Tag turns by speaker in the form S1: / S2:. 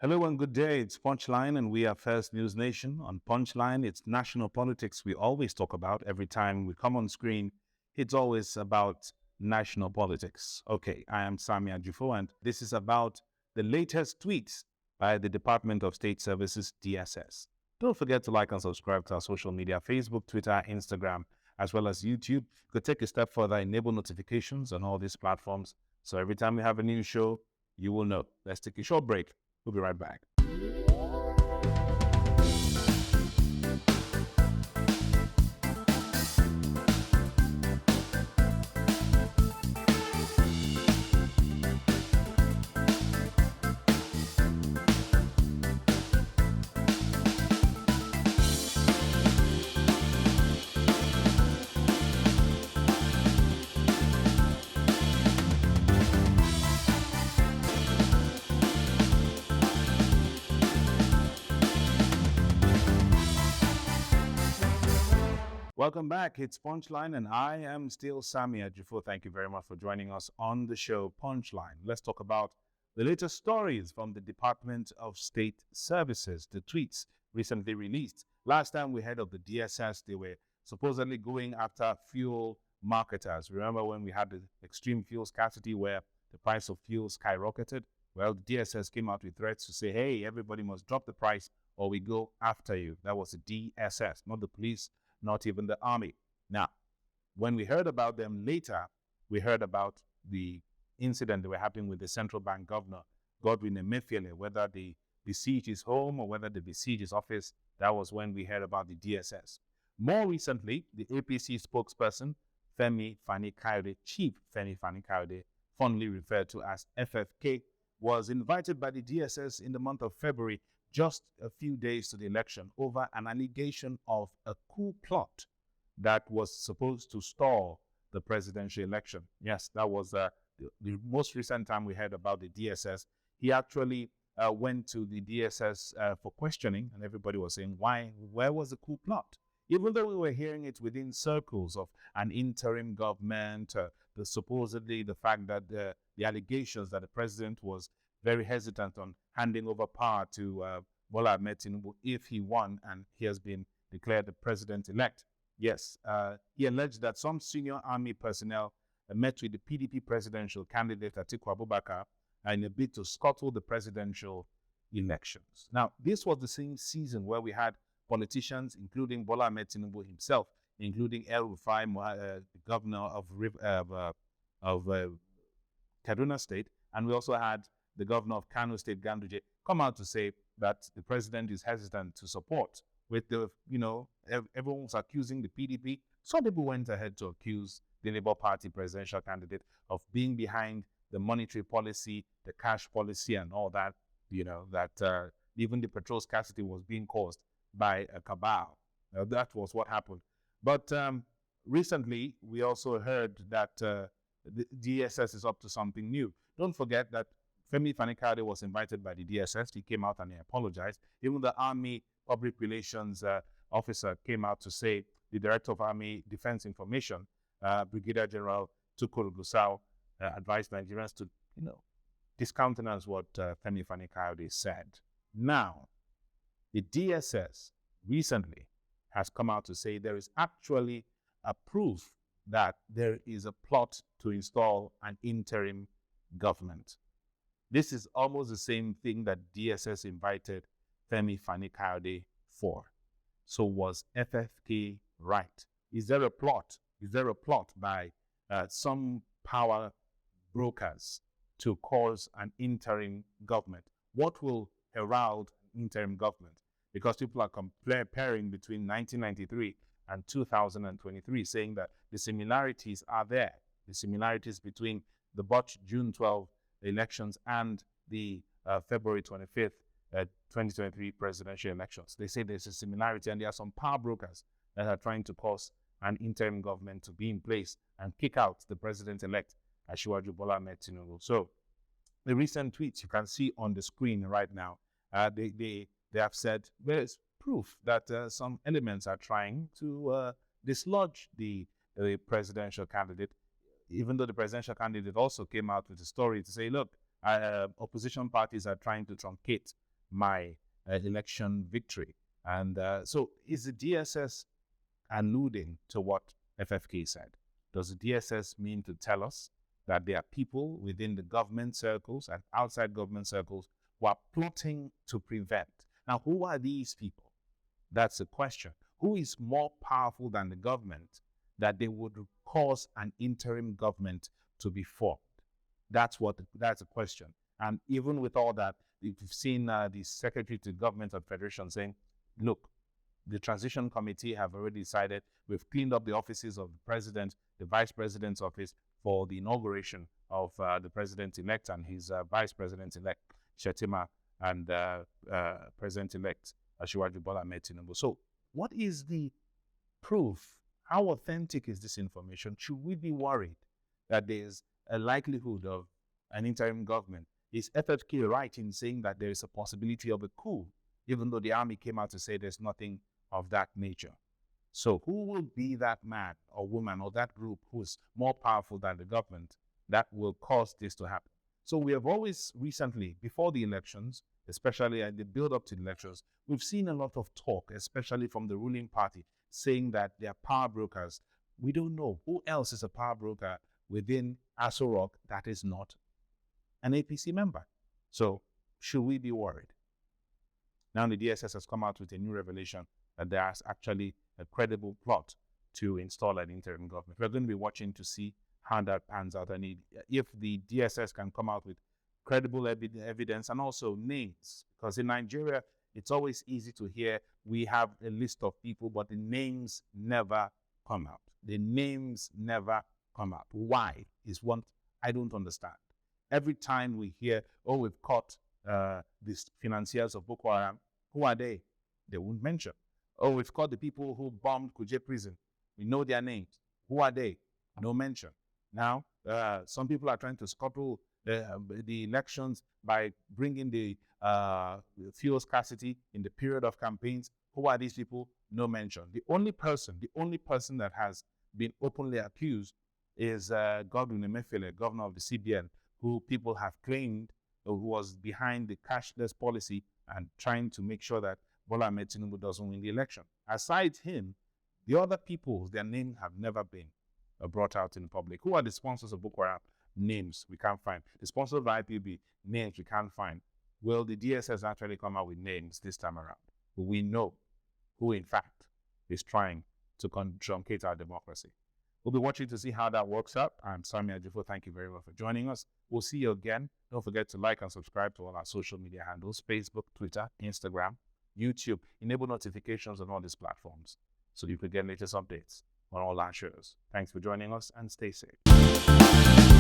S1: Hello and good day. It's Punchline, and we are First News Nation. On Punchline, it's national politics we always talk about. Every time we come on screen, it's always about national politics. Okay, I am Sammy Ajufo, and this is about the latest tweets by the Department of State Services, DSS. Don't forget to like and subscribe to our social media, Facebook, Twitter, Instagram, as well as YouTube. You could take a step further, enable notifications on all these platforms. So every time we have a new show, you will know. Let's take a short break. We'll be right back. Welcome back. It's Punchline, and I am still Sammy Ajufo. Thank you very much for joining us on the show Punchline. Let's talk about the latest stories from the Department of State Services, the tweets recently released. Last time we heard of the DSS, they were supposedly going after fuel marketers. Remember when we had the extreme fuel scarcity where the price of fuel skyrocketed? Well, the DSS came out with threats to say, hey, everybody must drop the price or we go after you. That was the DSS, not the police, not even the army. Now, when we heard about them later, we heard about the incident that were happening with the central bank governor, Godwin Emefiele, whether they besieged his home or whether they besieged his office. That was when we heard about the DSS. More recently, the APC spokesperson, Femi Fani-Kayode, Chief Femi Fani-Kayode, fondly referred to as FFK, was invited by the DSS in the month of February, just a few days to the election, over an allegation of a coup plot that was supposed to stall the presidential election. Yes, that was the most recent time we heard about the DSS. He actually went to the DSS for questioning, and everybody was saying, where was the coup plot? Even though we were hearing it within circles of an interim government, supposedly the fact that the allegations that the president was very hesitant on handing over power to Bola Ahmed Tinubu if he won and he has been declared the president-elect. Yes, he alleged that some senior army personnel met with the PDP presidential candidate Atiku Abubakar in a bid to scuttle the presidential elections. Now, this was the same season where we had politicians, including Bola Ahmed Tinubu himself, including El-Rufai, the governor of Kaduna State, and we also had the governor of Kano State, Ganduje, come out to say that the president is hesitant to support. With the, everyone was accusing the PDP. Some people went ahead to accuse the Labour Party presidential candidate of being behind the monetary policy, the cash policy, and all that, that even the petrol scarcity was being caused by a cabal. That was what happened. But recently, we also heard that the DSS is up to something new. Don't forget that Femi Fani-Kayode was invited by the DSS. He came out and he apologized. Even the Army Public Relations officer came out to say the Director of Army Defense Information, Brigadier General Tukur Gusau, advised Nigerians to, discountenance what Femi Fani-Kayode said. Now, the DSS recently has come out to say there is actually a proof that there is a plot to install an interim government. This is almost the same thing that DSS invited Femi Fani-Kayode for. So was FFK right? Is there a plot? Is there a plot by some power brokers to cause an interim government? What will herald an interim government? Because people are comparing between 1993 and 2023, saying that the similarities are there. The similarities between the botched June 12 elections and the February 25th, 2023 presidential elections. They say there's a similarity, and there are some power brokers that are trying to cause an interim government to be in place and kick out the president-elect, Bola Ahmed Tinubu. So the recent tweets you can see on the screen right now, they have said there's proof that some elements are trying to dislodge the presidential candidate, even though the presidential candidate also came out with a story to say, look, opposition parties are trying to truncate my election victory. And so is the DSS alluding to what FFK said? Does the DSS mean to tell us that there are people within the government circles and outside government circles who are plotting to prevent? Now, who are these people? That's the question. Who is more powerful than the government that they would cause an interim government to be formed? That's the question. And even with all that, you've seen the Secretary to Government of Federation saying, look, the transition committee have already decided we've cleaned up the offices of the president, the vice president's office for the inauguration of the president-elect and his vice president-elect, Shetima, and President-elect Bola Ahmed Tinubu. So what is the proof? How authentic is this information? Should we be worried that there's a likelihood of an interim government? Is FFK right in saying that there is a possibility of a coup, even though the army came out to say there's nothing of that nature? So who will be that man or woman or that group who's more powerful than the government that will cause this to happen? So we have always recently, before the elections, especially at the build-up to the elections, we've seen a lot of talk, especially from the ruling party, saying that they are power brokers. We don't know who else is a power broker within Aso Rock that is not an APC member. So should we be worried? Now the DSS has come out with a new revelation that there's actually a credible plot to install an interim government. We're going to be watching to see how that pans out, and if the DSS can come out with credible evidence and also names, because in Nigeria, it's always easy to hear we have a list of people, but the names never come out. The names never come out. Why is one I don't understand. Every time we hear, oh, we've caught these financiers of Boko Haram, who are they? They won't mention. Oh, we've caught the people who bombed Kuje prison. We know their names. Who are they? No mention. Now, some people are trying to scuttle the elections by bringing the fuel scarcity in the period of campaigns. Who are these people? No mention. The only person that has been openly accused is Godwin Emefiele, governor of the CBN, who people have claimed who was behind the cashless policy and trying to make sure that Bola Ahmed Tinubu doesn't win the election. Aside him, the other people, their names have never been brought out in the public. Who are the sponsors of Boko Haram? Names we can't find. The sponsors of the IPB, names we can't find. Will the DSS actually come out with names this time around? Will we know who, in fact, is trying to truncate our democracy? We'll be watching to see how that works out. I'm Sammy Ajufo. Thank you very much for joining us. We'll see you again. Don't forget to like and subscribe to all our social media handles: Facebook, Twitter, Instagram, YouTube. Enable notifications on all these platforms so you can get latest updates on all our shows. Thanks for joining us and stay safe.